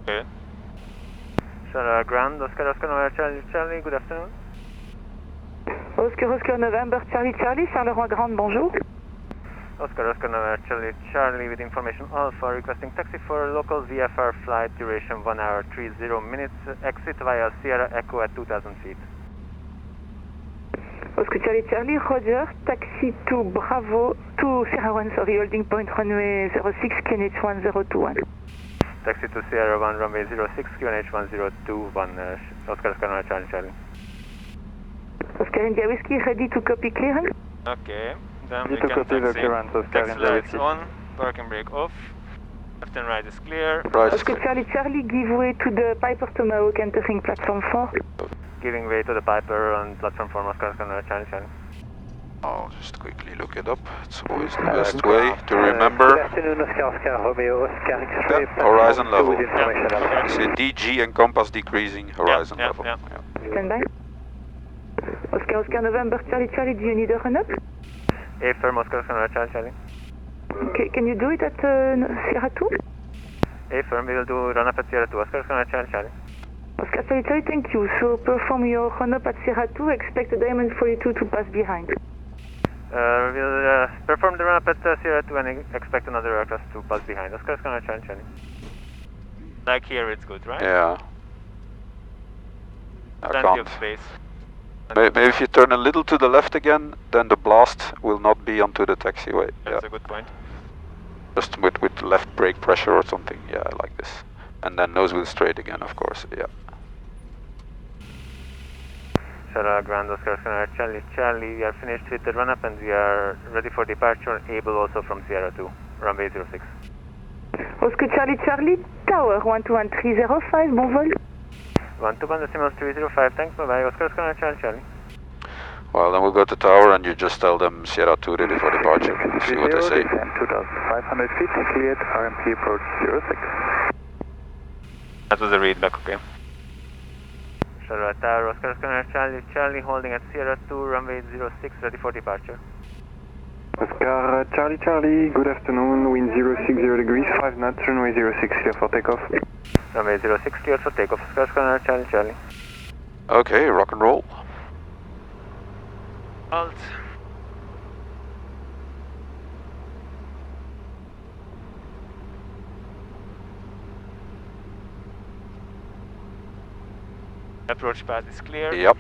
Okay. Sir, Grand, Oscar November Charlie Charlie, good afternoon. Oscar November Charlie Charlie, Charleroi Grand, bonjour. Oscar November Charlie Charlie with information Alpha requesting taxi for local VFR flight duration 1 hour 30 minutes, exit via Sierra Echo at 2000 feet. Oscar Charlie Charlie, Roger, taxi to Bravo, to Sierra 1, sorry, holding point runway 06, QNH 1021. Taxi to Sierra 1, runway 06, QNH 1021, Oscar November Charlie Charlie. Oscar India Whiskey, ready to copy clearance? Okay. Then Ready we to can copy the taxi. clearance, Oscar Taxi India lights Whiskey. on, parking brake off. Left and right is clear. Right. Oscar Charlie Charlie, give way to the Piper Tomahawk entering platform 4. Giving way to the Piper on platform 4, Oscar November Charlie Charlie. I'll just quickly look it up. It's always the best way to remember. Good afternoon, Oscar Romeo, Oscar X-ray. Yeah, horizon level. With information Yeah. You see DG and compass decreasing, horizon level. Yeah. Stand by. Oscar November Charlie Charlie, do you need a run-up? Affirm, Oscar November Charlie Charlie. Okay, can you do it at Sierra 2? Affirm, we will do run up at Sierra 2, Oscar November Charlie Charlie. Oscar Charlie Charlie, thank you. So perform your run-up at Sierra 2, expect a Diamond 42 to pass behind. We'll perform the run up at Sierra 2 and expect another aircraft to pass behind. Oscar November Charlie Charlie. Like here it's good, right? Yeah. I Plenty of can't. space. Maybe if you turn a little to the left again, then the blast will not be onto the taxiway. That's Yeah. a good point. Just with left brake pressure or something. Yeah, like this. And then nose wheel straight again, of course. Yeah. Sierra Grand, Oscar November Charlie Charlie, we are finished with the run up and we are ready for departure, able also from Sierra 2, runway 06. Oscar Charlie Charlie, Tower 121305, bon vol. 12.305, thanks, bye bye, Oscar November Charlie Charlie. Well, then we'll go to tower and you just tell them Sierra 2 ready for departure. See what they say. 2,500 feet, cleared, RMP approach 06. That was a readback, okay. Sierra Tower, Oscar November Charlie Charlie, holding at Sierra 2, runway 06, ready for departure. Oscar Charlie Charlie, good afternoon, wind 060 degrees, 5 knots, runway 06, clear for takeoff. Runway 06, cleared for takeoff, Oscar November Charlie Charlie. Okay, rock and roll. Alt. Approach path is clear. Yep.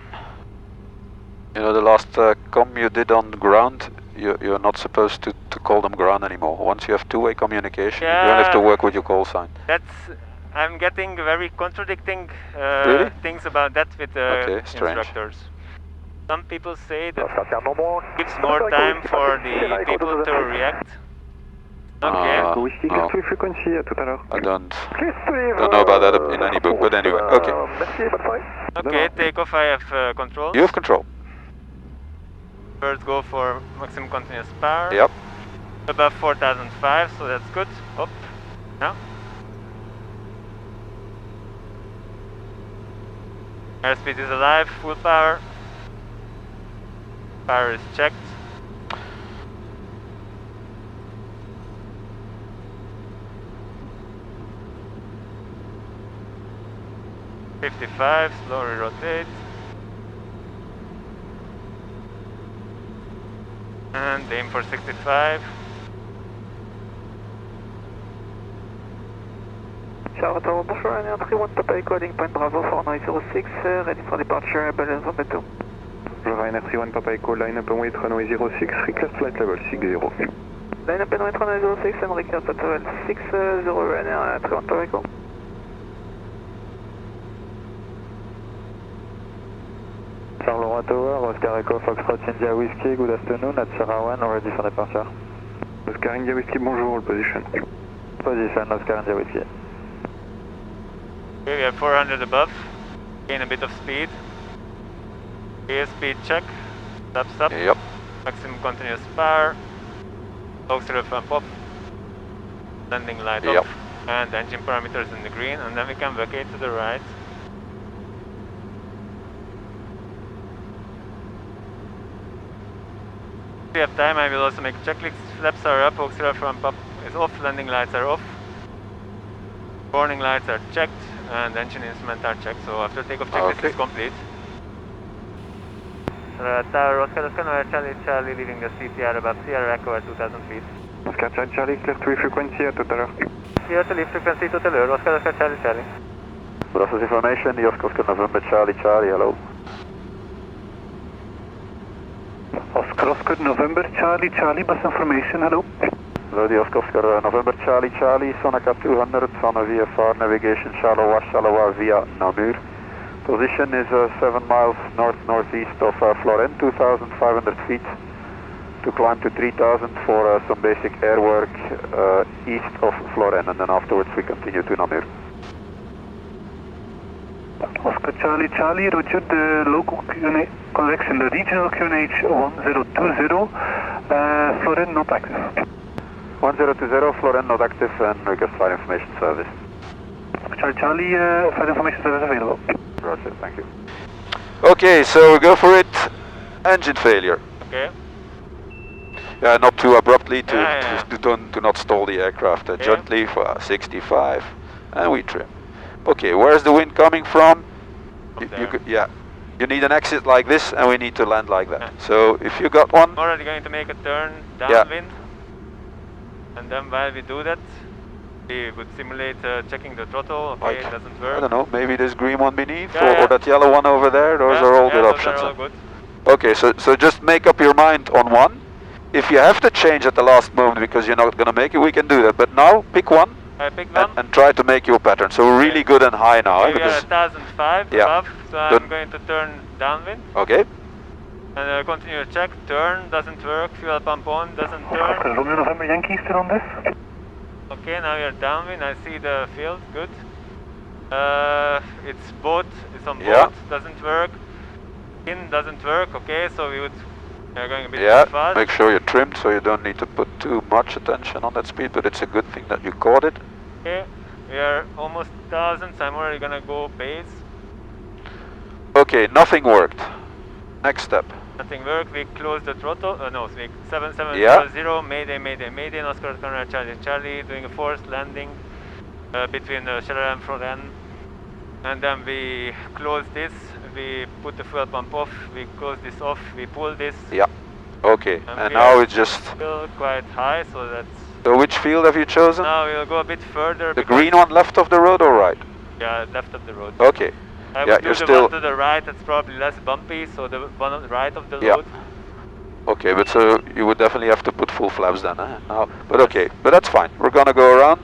You know the last comm you did on ground, you're not supposed to call them ground anymore. Once you have two-way communication, you don't have to work with your call sign. I'm getting very contradicting Really? things about that with Okay, strange. instructors. Some people say that gives more time for the people to react. Okay. Whiskey, clear to frequency, à tout à l'heure. I don't know about that in any book, but anyway, okay. Okay, takeoff, I have control. You have control. First go for maximum continuous power. Yep. Above 4005, so that's good. Up. Now. Airspeed is alive, full power. Power is checked. $55, slowly rotate. And aim for 65. Charlotte Tower, bonjour, runway 31, Papa Echo, heading point Bravo for runway 06, ready for departure, balance on the 2. Ryanair 31 Papa Echo, line up and wait runway 06, request flight level 60. Line up and wait runway 06 and request flight level 60, Ryanair 31 Papa Echo. Charleroi Tower, Oscar Echo, Foxtrot India Whiskey, good afternoon, at Sierra 1, ready for departure. Oscar India Whiskey, bonjour, all position. Position, Oscar India Whiskey. Okay, we have 400 above. Gain a bit of speed. Airspeed check. Stop. Yep. Maximum continuous power. Auxiliary pump off. Landing light Yep. off. And engine parameters in the green. And then we can vacate to the right. If we have time, I will also make a checklist. Flaps are up, auxiliary pump up is off, landing lights are off. Warning lights are checked and engine instruments are checked, so after takeoff checklist is complete. Tower Oscar, Charlie, Charlie, leaving the CTR above Sierra Echo at 2000 feet. Oscar Charlie Charlie, clear to leave frequency, à tout à l'heure. Clear to leave frequency tout à l'heure, Oscar, Charlie, Charlie. Brussels information, the Oscar November Charlie Charlie, hello. Oscar November Charlie Charlie, bus information, hello. Hello, the Oscar November Charlie Charlie, Sonaca 200 on a VFR navigation Charleroi via Namur. Position is 7 miles north-northeast of Florennes, 2,500 feet. To climb to 3,000 for some basic air work east of Florennes, and then afterwards we continue to Namur. Oscar Charlie Charlie, roger, the local QNH, correction, the regional QNH 1020, Florennes not active. 1020, Florennes not active, and request flight information service. Charlie Charlie, flight information service available. Roger, thank you. Okay, so go for it. Engine failure. Okay. Yeah, not too abruptly to not stall the aircraft. Yeah. Gently for 65, and we trim. Okay, where's the wind coming from? You need an exit like this, and we need to land like that. Yeah. So if you got one, I'm already going to make a turn downwind, and then while we do that, we would simulate checking the throttle. Okay, it doesn't work. I don't know, maybe this green one beneath, Yeah, or that yellow one over there. Those are all good options. Those are all good. Okay, so just make up your mind on one. If you have to change at the last moment because you're not going to make it, we can do that. But now, pick one. I picked one. And try to make your pattern. So we're really good and high now. Okay, we are at 1005 above, so I'm going to turn downwind. Okay. And continue to check. Turn, doesn't work. Fuel pump on, doesn't turn. Romeo November Yankee still on this? Okay, now we are downwind. I see the field. Good. It's boat. It's on boat. Doesn't work. In doesn't work. Okay, so we are going a bit too fast. Make sure you're trimmed so you don't need to put too much attention on that speed, but it's a good thing that you caught it. Okay, we are almost 1000, so I'm already gonna go base. Okay, nothing worked. Next step. Nothing worked. We close the throttle. No, 7700, Mayday, Mayday, Mayday, Oscar Conrad Charlie Charlie, doing a forced landing between Charleroi and Florennes. And then we close this, we put the fuel pump off, we close this off, we pull this. Yeah, okay, and we now it's just... still quite high, so that's... So which field have you chosen? Now we'll go a bit further. The green one left of the road or right? Yeah, left of the road. Okay. I would do the one to the right, that's probably less bumpy, so the one on the right of the road. Okay, but so you would definitely have to put full flaps then, now. But okay, but that's fine. We're gonna go around.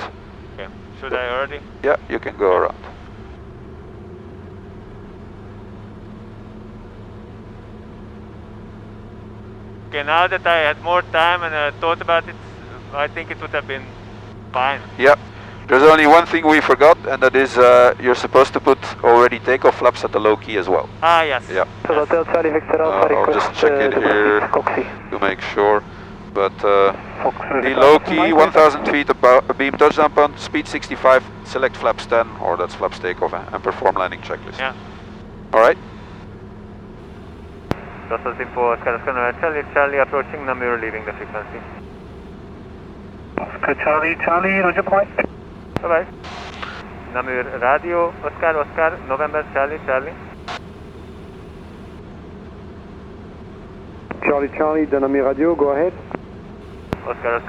Okay, should I already? Yeah, you can go around. Okay, now that I had more time and thought about it, I think it would have been fine. Yeah, there's only one thing we forgot, and that is you're supposed to put already takeoff flaps at the low key as well. Ah, yes. Yeah. Yes. I'll just check it here to make sure. But the low key, 1000 feet above beam touchdown point, speed 65, select flaps 10, or that's flaps takeoff, and perform landing checklist. Yeah. Alright. Brussels info, Oscar Charlie Charlie, approaching Namur, leaving the frequency. Oscar Charlie Charlie, roger, bye. Bye-bye. Namur radio, Oscar November Charlie Charlie. Charlie Charlie, the Namur radio, go ahead. Oscar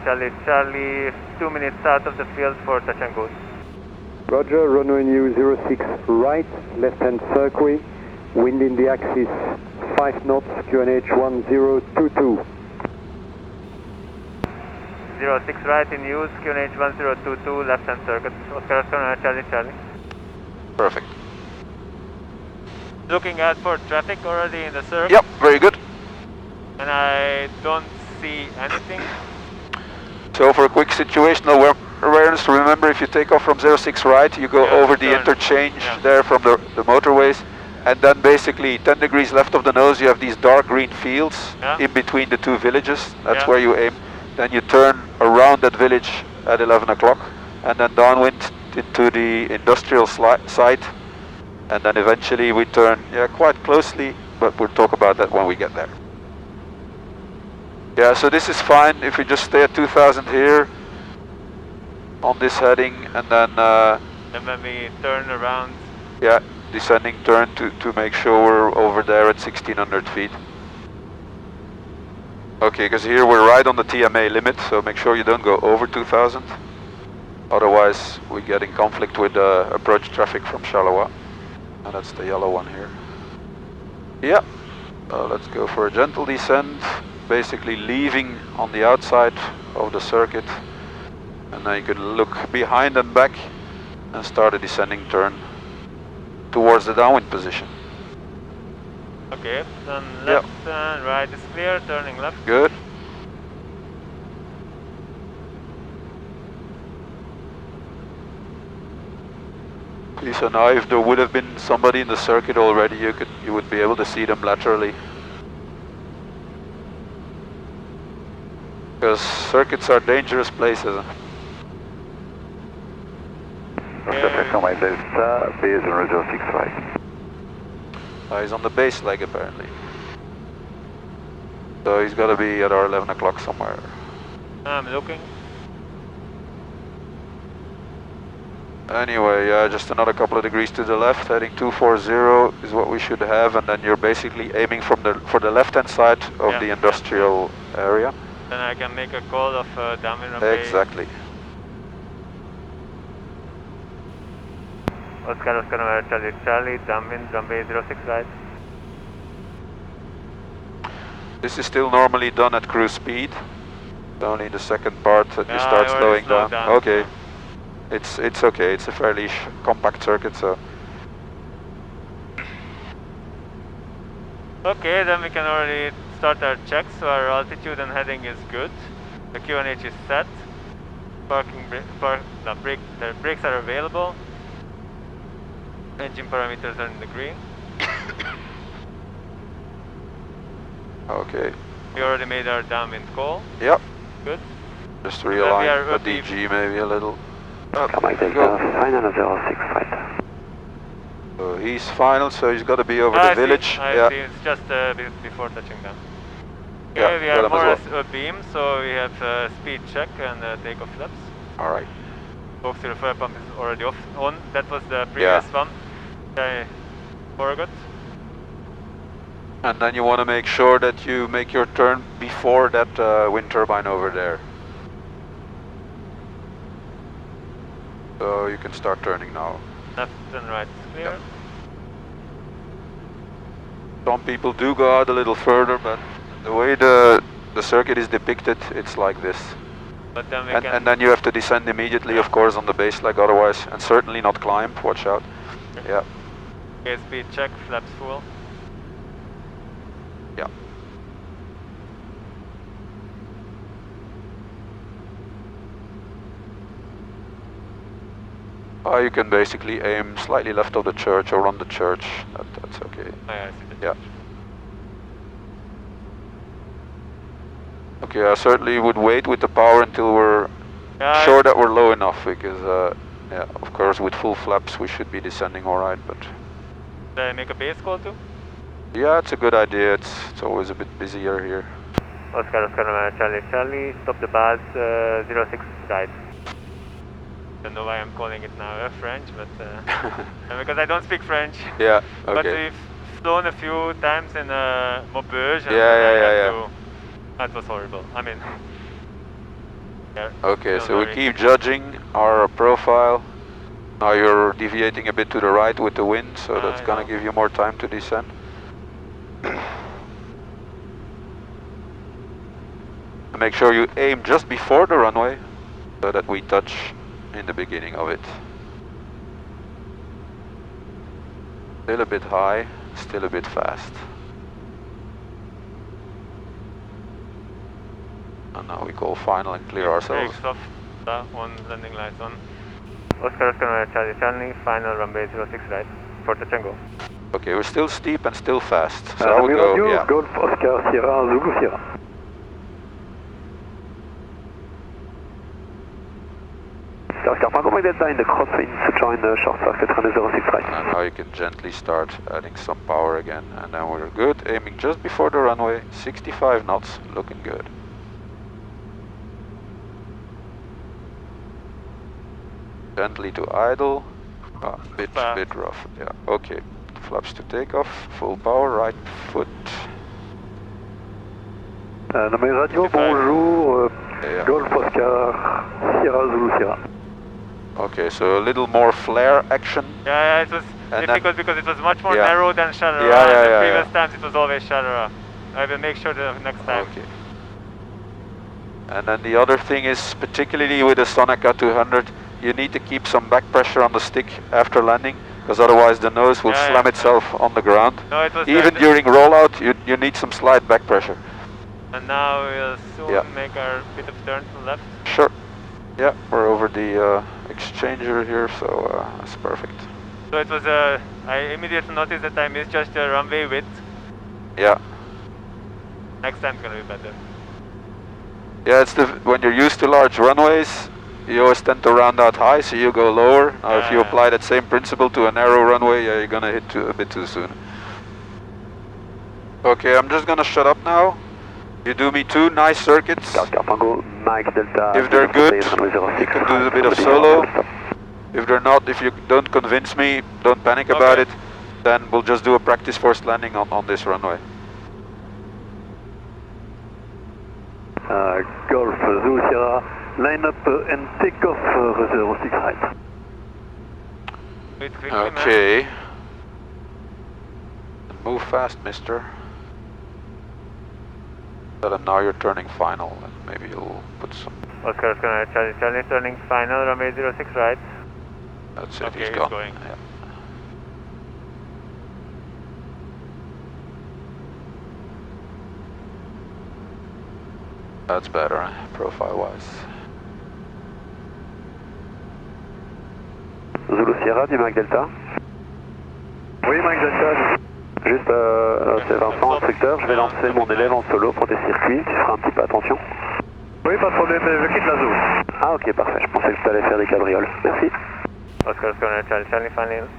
Charlie Charlie, 2 minutes out of the field for touch and go. Roger, runway new 06 right, left hand circuit, wind in the axis 5 knots, QNH 1022. 06 right in use, QNH 1022, left hand circuit, Oscar Charlie Charlie. Perfect. Looking out for traffic already in the circle. Yep, very good. And I don't see anything. So for a quick situational awareness, remember if you take off from 06 right, you go over the interchange there from the motorways, and then basically 10 degrees left of the nose you have these dark green fields in between the two villages. That's where you aim. Then you turn around that village at 11 o'clock and then downwind into the industrial site, and then eventually we turn quite closely, but we'll talk about that when we get there. Yeah, so this is fine if we just stay at 2000 here. on this heading, and then and when we turn around, yeah, descending turn to make sure we're over there at 1600 feet. Okay, because here we're right on the TMA limit, so make sure you don't go over 2000. Otherwise we get in conflict with approach traffic from Charleroi. And that's the yellow one here. Yeah, let's go for a gentle descent, basically leaving on the outside of the circuit. And then you could look behind and back and start a descending turn towards the downwind position. Okay, then left and right is clear, turning left. Good. Okay, so now if there would have been somebody in the circuit already, you would be able to see them laterally. Because circuits are dangerous places. He's on the base leg apparently. So he's got to be at our 11 o'clock somewhere. I'm looking. Anyway, just another couple of degrees to the left, heading 240 is what we should have, and then you're basically aiming for the left-hand side of the industrial area. Then I can make a call of downwind runway. Exactly. Oscar, November, Charlie, Charlie, downwind, runway 06 right. This is still normally done at cruise speed. It's only the second part that you start slowing down. Okay. It's okay, it's a fairly compact circuit, so... Okay, then we can already start our checks, so our altitude and heading is good. The QNH is set. The brakes are available. Engine parameters are in the green. Okay. We already made our downwind call. Yep. Good. Just realign the DG maybe a little. Final 06 right. So he's final, so he's got to be over the village. I see, it's just before touching down. Okay, we are more or less beam, so we have speed check and takeoff flaps. Alright. Both the fire pump is already on. That was the previous one. I forgot. And then you want to make sure that you make your turn before that wind turbine over there. So you can start turning now. Left and right is clear. Yep. Some people do go out a little further, but the way the circuit is depicted, it's like this. But then we and then you have to descend immediately, of course, on the base leg, otherwise, and certainly not climb, watch out. Yeah. Okay, speed check, flaps full. Yeah. You can basically aim slightly left of the church or on the church. That's okay. Oh, yeah, I see the church. Okay, I certainly would wait with the power until we're sure that we're low enough, because yeah, of course with full flaps we should be descending alright, but... Did I make a base call too? Yeah, it's a good idea. It's always a bit busier here. Oscar, November, Charlie, Charlie, stop the bus, 06 right. I don't know why I'm calling it now French, but because I don't speak French. Yeah, okay. But we've flown a few times in Maubeuge. Yeah. That was horrible. I mean... Yeah, okay, so we keep judging our profile. Now you're deviating a bit to the right with the wind, so that's gonna give you more time to descend. Make sure you aim just before the runway, so that we touch in the beginning of it. Still a bit high, still a bit fast. And now we call final and clear ourselves. Brakes off, on, landing lights on. Oscar, Charlie, Charlie, final runway 06 right, for touch and go. Okay, we're still steep and still fast, so I would go, yeah. Golf, Oscar, Sierra, Zulu, Sierra. Oscar, find the dead line, the crosswind to join the short circuit, runway 06 right. And now you can gently start adding some power again, and then we're good, aiming just before the runway, 65 knots, looking good. Gently to idle. Bit rough. Yeah, okay. Flaps to take off. Full power, right foot. Namur radio, bonjour. Yeah. Golf Oscar, Sierra Zulu Sierra. Okay, so a little more flare action. Yeah, it was difficult because it was much more narrow than shallow. The previous times it was always shallow. I will make sure the next time. Okay. And then the other thing is, particularly with the Sonaca 200, you need to keep some back pressure on the stick after landing, because otherwise the nose will slam itself on the ground. No, it was even during rollout, you need some slight back pressure. And now we'll soon make our bit of turn to the left. Sure. Yeah, we're over the exchanger here, so that's perfect. So it was I immediately noticed that I misjudged the runway width. Yeah. Next time's gonna be better. Yeah, it's when you're used to large runways, you always tend to round out high, so you go lower. Now, if you apply that same principle to a narrow runway, you're gonna hit a bit too soon. Okay, I'm just gonna shut up now. You do me 2 nice circuits. If they're good, you can do a bit of solo. If they're not, if you don't convince me, don't panic about it, then we'll just do a practice forced landing on this runway. Golf Zulu Sierra, line up and take off 06 right. Okay. Move fast, mister. Tell him now you're turning final, and maybe you'll put some... Oscar, Charlie, turning final, runway 06 right. That's it, he's gone. Going. Yeah. That's better, profile-wise. Zulu Sierra, du Mike Delta. Oui, Mike Delta. Juste, c'est Vincent, instructeur. Je vais lancer mon élève en solo pour des circuits. Tu feras un petit peu attention. Oui, pas de problème, je quitte la zone. Ah, ok, parfait. Je pensais que tu allais faire des cabrioles. Merci. Oscar, Charlie,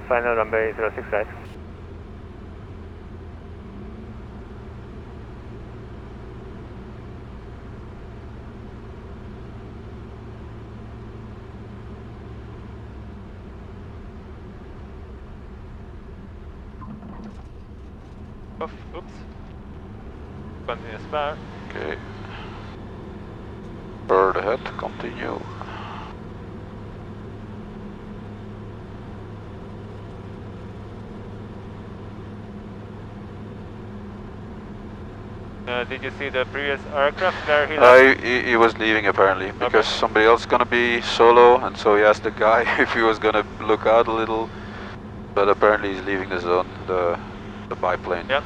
final runway 06 right. Oops. Continue spare. Okay. Bird ahead, continue. Did you see the previous aircraft where he left? He was leaving apparently, because somebody else is gonna be solo, and so he asked the guy if he was gonna look out a little, but apparently he's leaving the zone, the biplane. Yep.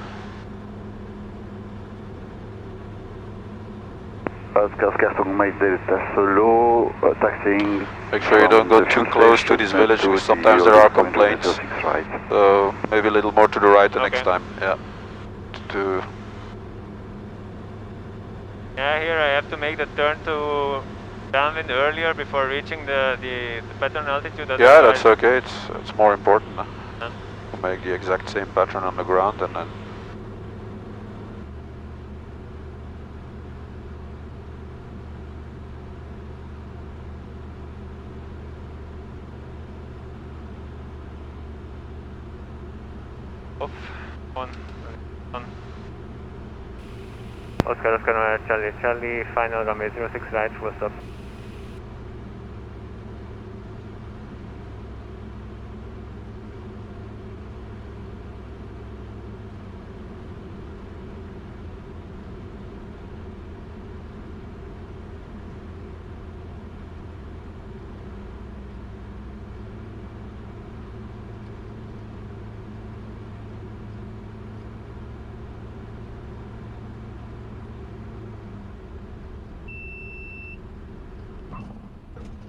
Oscar, so Mike Delta solo, taxiing. Make sure you don't go too close to this village, because sometimes there are complaints. So maybe a little more to the right the next time. Yeah. Yeah, here I have to make the turn to downwind earlier before reaching the pattern altitude. Yeah, that's okay. It's more important to make the exact same pattern on the ground, and then. Off. On. Oscar, Charlie, final runway 06 right, full stop.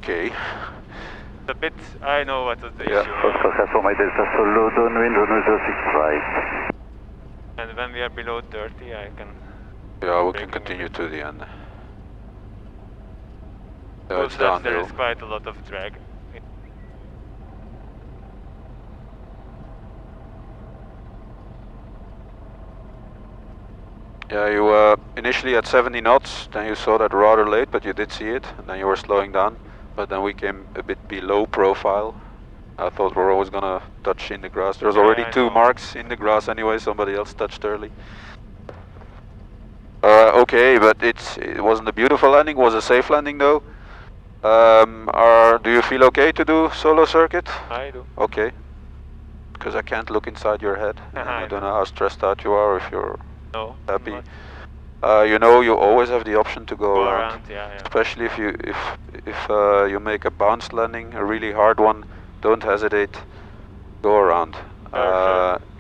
Okay. The bit, I know what was the issue. Oscar, so Mike Delta solo, downwind, runway 06 right. And when we are below 30, I can... Yeah, we can continue to the end. Yeah, it's there downhill. is quite a lot of drag. Yeah, you initially at 70 knots, then you saw that rather late, but you did see it, and then you were slowing down. but then we came a bit below profile. I thought we're always gonna touch in the grass. There's already two marks in the grass anyway, somebody else touched early. Okay, but it wasn't a beautiful landing, it was a safe landing though. Do you feel okay to do solo circuit? I do. Okay. Because I can't look inside your head. I don't know how stressed out you are, if you're happy. You know, you always have the option to go around. Especially if you make a bounce landing, a really hard one, don't hesitate, go around.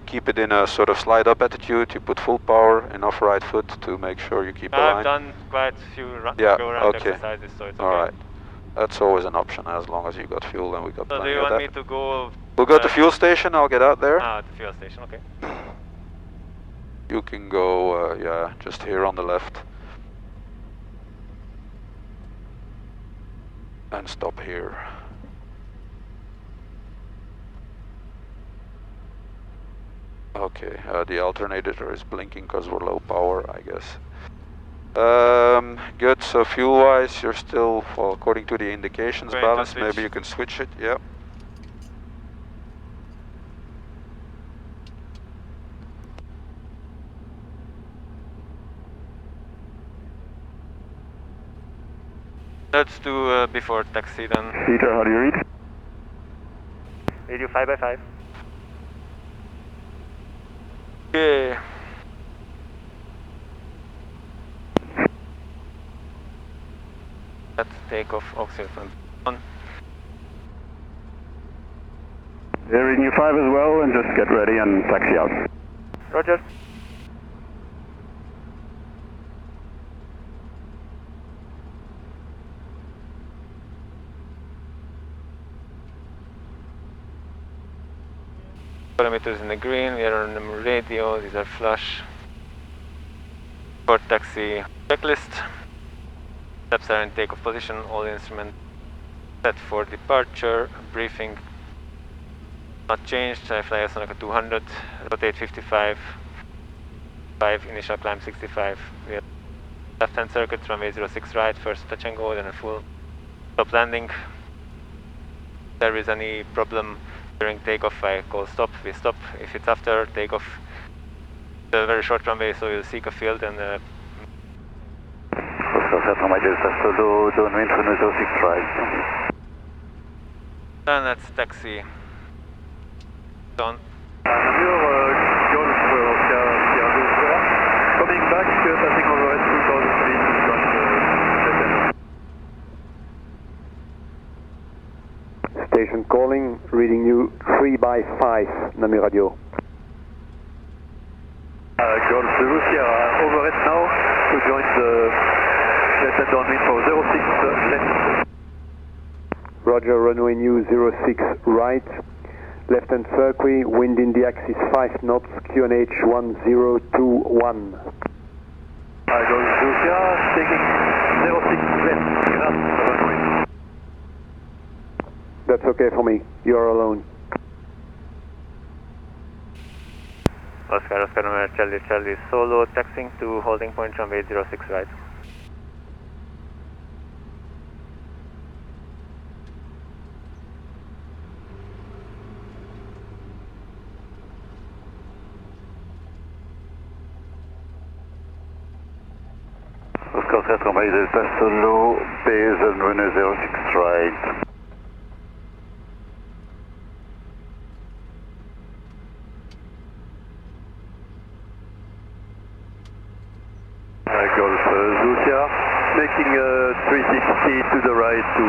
Keep it in a sort of slide up attitude, you put full power, enough right foot to make sure you keep aligned. I've done quite a few go-around exercises, so it's okay. Alright, that's always an option as long as you got fuel and we got plenty of that. So do you want me to go? We'll go to the fuel station, I'll get out there. Ah, the fuel station, okay. You can go, yeah, just here on the left. And stop here. Okay, the alternator is blinking because we're low power, I guess. Good, so fuel-wise, you're still, well, according to the indications, balanced. Maybe you can switch it, yeah. Let's do before taxi then. Peter, how do you read? Radio 5x5. Okay. Let's take off auxiliary front on. Yeah, reading you 5 as well, and just get ready and taxi out. Roger. Parameters in the green, we are on the radio, these are flush. For taxi checklist. Steps are in takeoff position, all instruments set for departure, briefing not changed, I fly a Sonaca 200, rotate 55, 5, initial climb 65. We have left hand circuit, runway 06 right, first touch and go, then a full stop landing. If there is any problem during takeoff, I call stop, we stop. If it's after takeoff, it's a very short runway, so you'll seek a field and and that's taxi. Done. Namur, Golf, coming back, passing over at 2000 feet to join the Station calling, reading you 3x5, Namur radio. Golf Zulu Sierra, over it now to join the left hand downwind for 06 left. Roger, runway new 06 right, left hand circuit, wind in the axis 5 knots, QNH 1021. Golf Zulu Sierra, taking 06 left, grass runway. That's okay for me, you're alone. Oscar, November, Charlie, solo, taxiing to holding point runway 06 right. Oscar 7 runway Delta solo, base and runway 06 right. Golf Zucia, making a 360 to the right to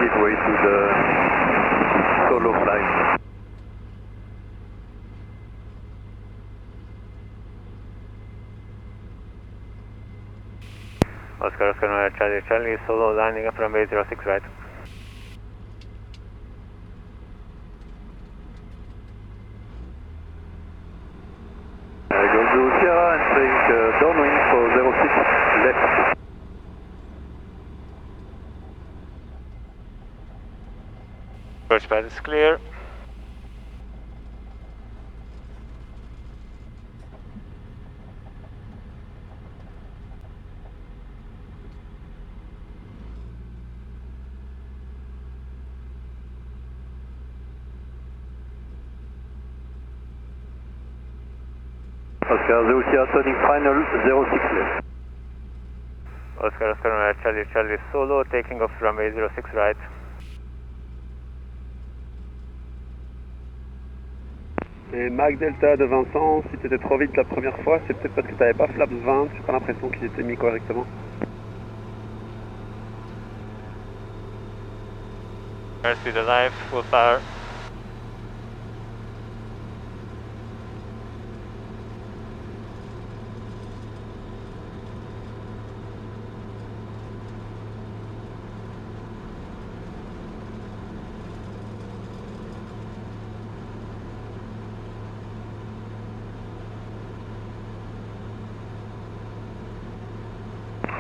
give way to the solo flight. Oscar, November, Charlie, solo, landing up runway 06 right. Golf Zucia and take downwind for 06 left. First pad is clear. Oscar, Zulu Sierra turning final 06 left. Oscar, Charlie, Charlie Solo, taking off runway 06 right. Et Mac Delta de Vincent, si tu étais trop vite la première fois, c'est peut-être parce que tu n'avais pas flaps 20, j'ai pas l'impression qu'ils étaient mis correctement. Airspeed alive, full power.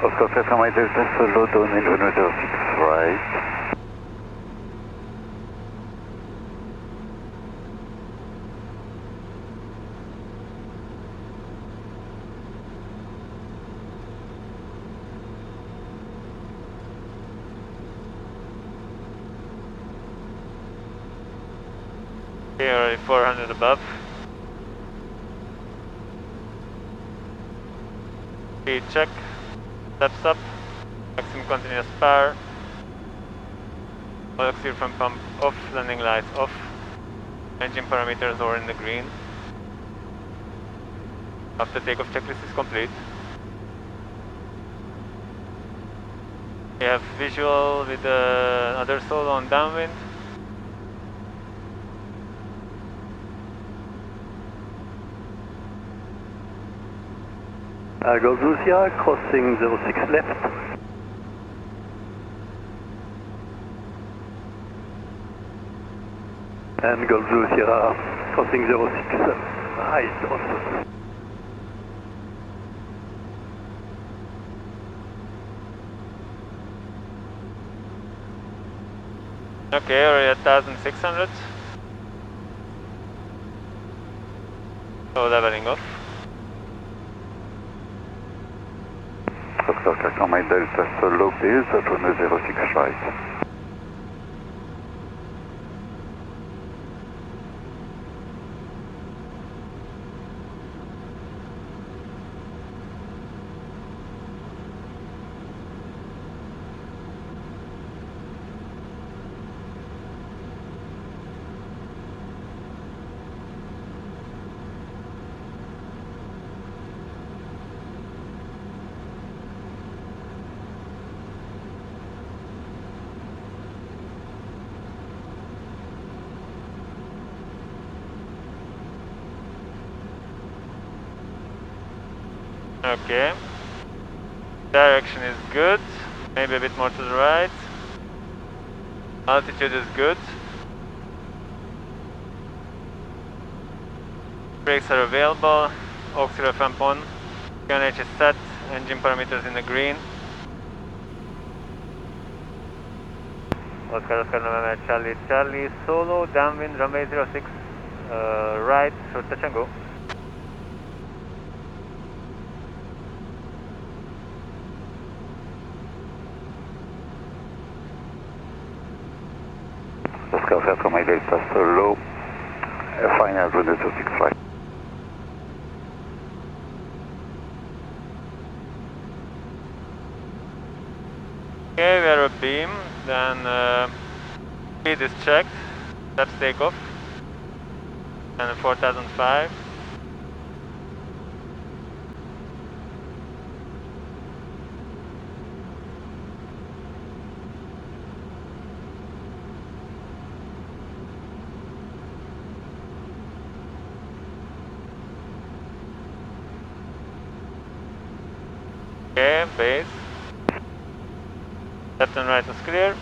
Oscar, Flight Runway Delta Solo, downwind runway 06 right. Okay, already 400 above. Speed check. Steps up. Maximum continuous power. Oxygen from pump off. Landing lights off. Engine parameters are in the green. After takeoff checklist is complete. We have visual with another solo on downwind. Golf Zulu Sierra crossing 06 left. And Golf Zulu Sierra crossing 06 right also. Okay, already at 1600. So leveling off. Oscar, Kakama Delta Solo base at runway 06 right. Okay. Direction is good. Maybe a bit more to the right. Altitude is good. Brakes are available. Auxiliary fan on. QNH is set. Engine parameters in the green. Oscar, November, Charlie, Charlie, Solo, downwind, runway 06 right, short touch and go. Oscar, Flight Runway Delta Solo, final runway 06 right. Okay, we are a beam. Then speed is checked. That's takeoff. And 4005. Okay, base. Left and right is clear.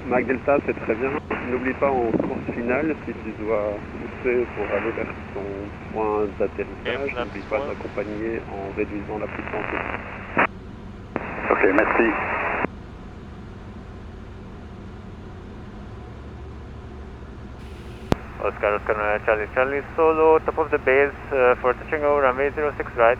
Mac Delta, c'est très bien. N'oublie pas en course finale, si tu dois pousser pour aller vers ton point d'atterrissage, n'oublie pas d'accompagner en réduisant la puissance. Ok, merci. Oscar, Charlie, Charlie, Solo, top of the base for touching over runway 06 right.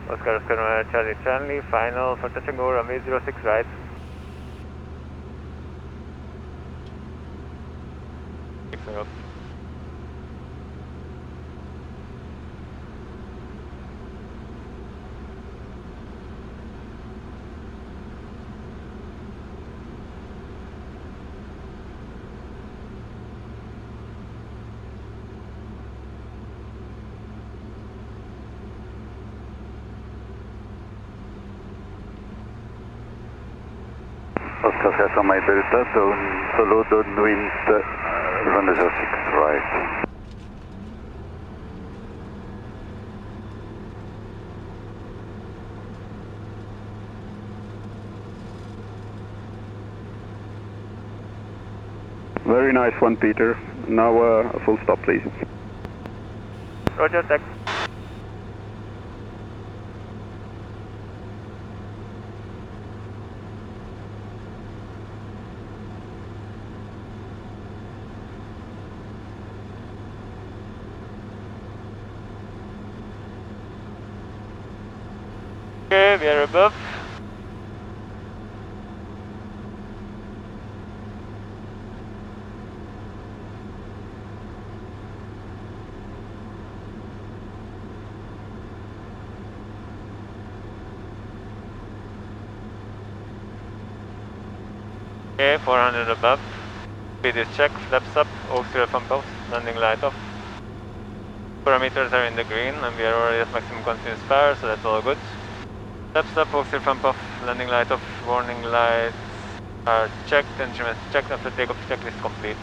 Oscar, Oscar, November, Charlie, Charlie, final for touch and go, runway 06 right. Fixing up. Oscar Sierra My Delta, solo downwind, runway 06 right. Very nice one, Peter. Now a full stop, please. Roger, tech. Okay, we are above. Okay, 400 above. Speed is checked, flaps up, auxiliary pump off, landing light off. Parameters are in the green and we are already at maximum continuous power, so that's all good. Flaps up, auxiliary pump off, landing light off, warning lights are checked, instruments checked, after takeoff checklist complete.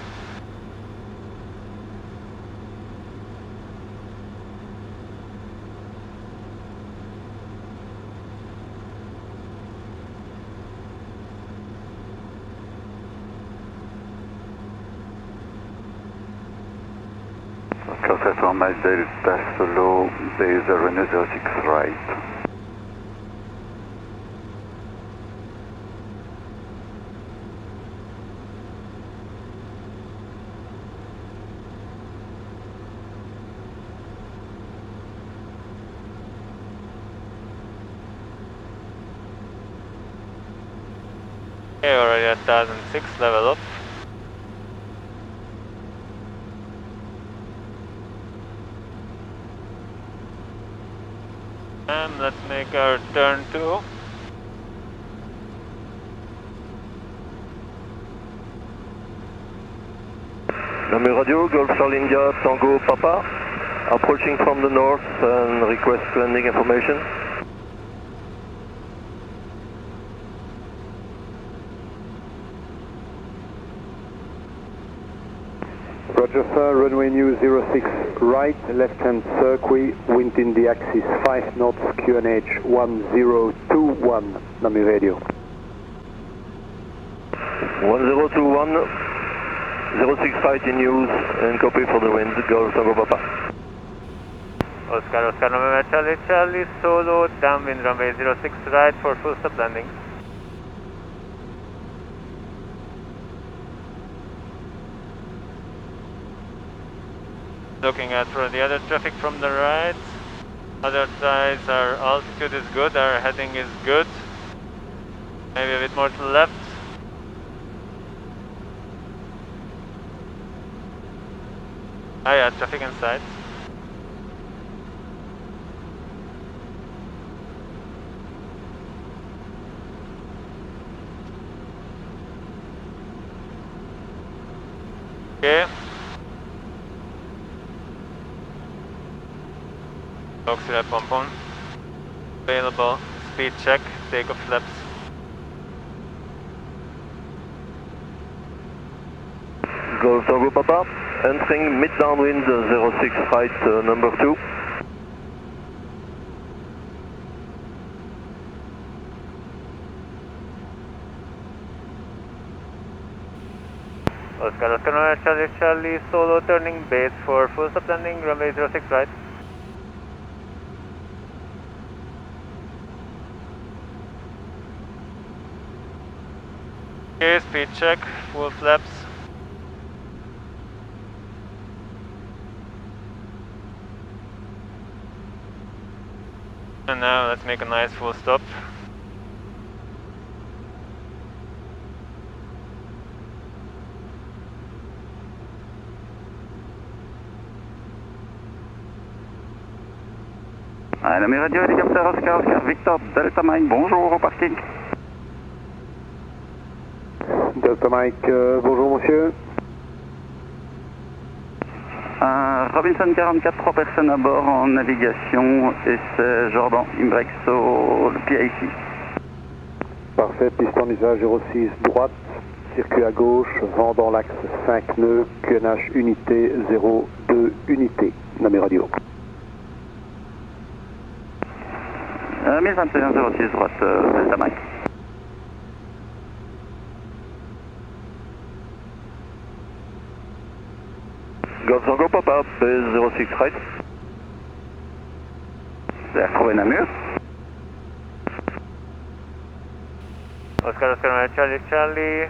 Oscar Sierra My Delta, solo, there is a runway 06 right. Okay, already at 1006, level up. And let's make our turn 2. Namur radio, Golf Charlie India, Tango Papa, approaching from the north and request landing information. Roger, sir. Runway new 06 right, left-hand circuit, wind in the axis 5 knots, QNH 1021, Namur radio. 1021, 06 right in use, and copy for the wind, Golf Tango Papa. Oscar, Oscar, November, Charlie, Charlie, solo, downwind, runway 06 right for full stop landing. Looking at for the other traffic from the right. Other sides, our altitude is good, our heading is good. Maybe a bit more to the left. Ah yeah, traffic inside. Okay. Auxiliary pump on. Available. Speed check. Takeoff flaps. Golf Tango Papa, entering mid downwind 06 right number 2. Oscar, Oscar, November, Charlie, Charlie, solo turning base for full stop landing, runway 06 right. Okay, speed check, full flaps. And now let's make a nice full stop. Namur Radio, hélicoptère Oscar, Victor, Delta Mike, bonjour au parking. Delta Mike, bonjour monsieur. Robinson 44, 3 personnes à bord en navigation, et c'est Jordan, Imbrex au PIC. Parfait, piste en usage 06 droite, circuit à gauche, vent dans l'axe 5 nœuds, QNH unité 02 unité, Namur Radio. 1021 06 droite, Delta Mike. Golf Tango Papa, base 06 right. Vous avez retrouvé Namur. Oscar, Charlie, Charlie,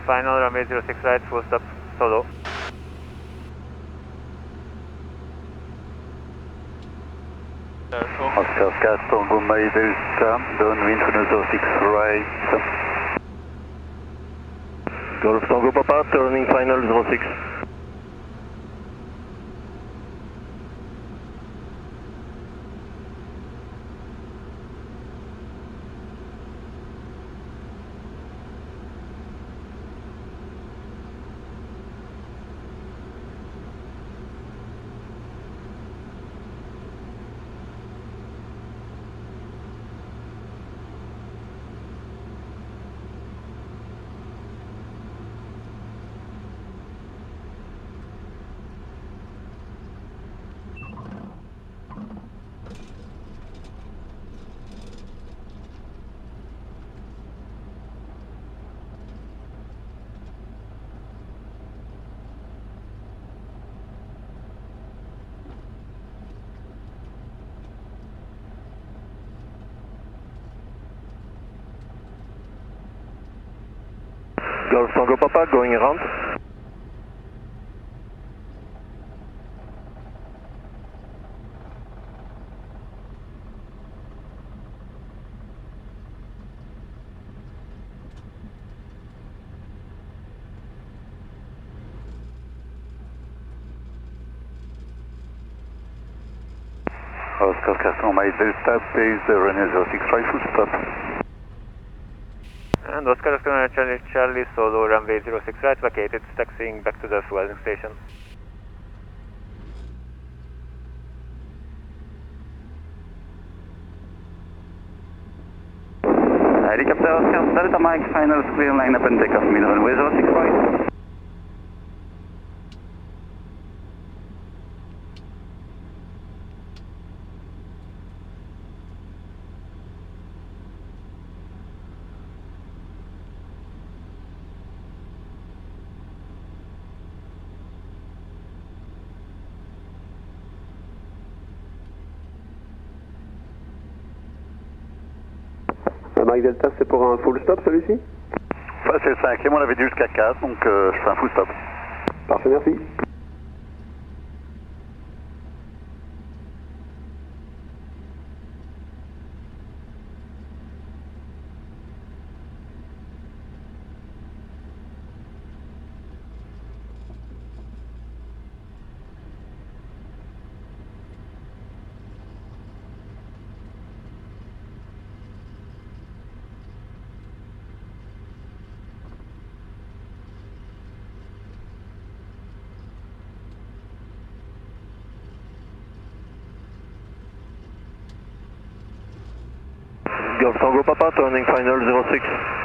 final runway 06 right, full stop, solo. Oscar, Tango My Delta, downwind 06 right. Golf Tango Papa, turning final 06. Golf Tango Papa, going around. Oscar Castle, My Delta, base runway 06 right, full stop. And Oscar, Charlie, Charlie, solo runway 06 right, vacated, taxiing back to the fueling station. Helicopter Oscar, Delta Mike, final clear line up and takeoff, mid runway 06 right. Mike Delta, c'est pour un full stop celui-ci? C'est le 5e, on l'avait dit jusqu'à 4, donc je fais un full stop. Parfait, merci. Golf Tango Papa, turning final 06.